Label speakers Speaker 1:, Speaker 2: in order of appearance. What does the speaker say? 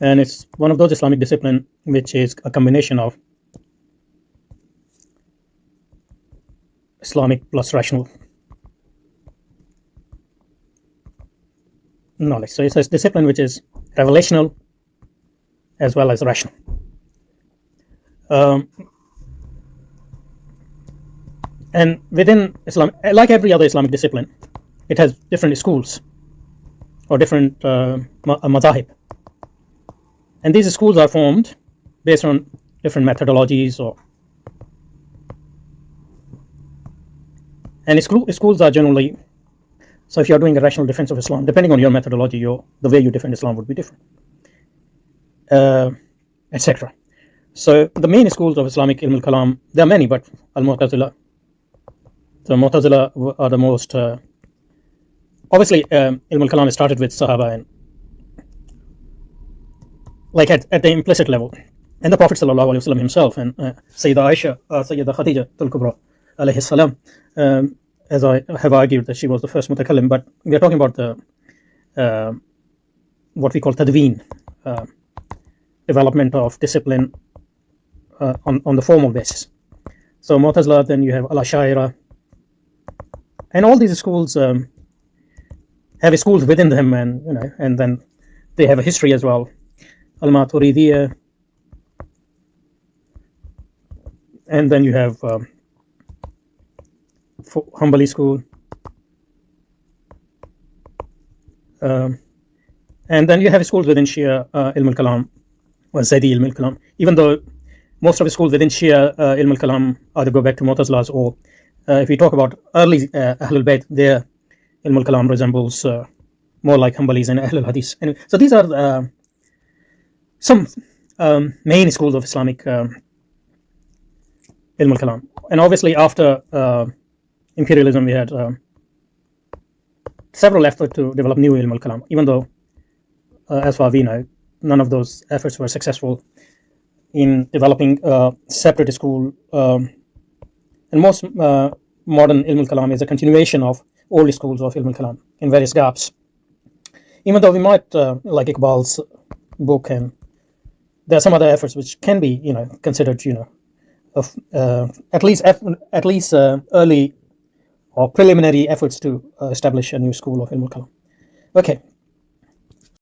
Speaker 1: and it's one of those Islamic discipline which is a combination of Islamic plus rational knowledge. So it's a discipline which is revelational as well as rational. Um, and within Islam, like every other Islamic discipline, it has different schools or different madhahib, and these schools are formed based on different methodologies and schools are generally, so if you're doing a rational defense of Islam, depending on your methodology, the way you defend Islam would be different, etc. So the main schools of Islamic ilm al-kalam, there are many, but al-Mu'tazila, the Mu'tazila are the most, obviously ilm al-kalam started with Sahaba, and like at the implicit level, and the Prophet ﷺ himself, and Sayyidah Aisha, Sayyidah Khadija al-Kubra alayhi salam, as I have argued that she was the first mutakallim, but we are talking about the what we call tadween, development of discipline on the formal basis. So Mu'tazila, then you have al-Ashaira, and all these schools have schools within them, and then they have a history as well. Al-Maturidiyya, and then you have Hanbali school, and then you have schools within Shia ilm al-kalam or Zaydi ilm al-kalam, even though most of the schools within Shia ilm al-kalam either go back to Mu'tazilas, or if we talk about early Ahlul Bayt, their ilm al-kalam resembles more like Hanbalis and Ahlul Hadith. Anyway, so these are some main schools of Islamic ilm al-kalam. And obviously after imperialism, we had several efforts to develop new ilm al-kalam, even though as far as we know, none of those efforts were successful in developing a separate school, and most modern ilm al-kalam is a continuation of old schools of ilm al-kalam in various gaps, even though we might like Iqbal's book, and there are some other efforts which can be considered of at least early or preliminary efforts to establish a new school of ilm al-kalam. Okay,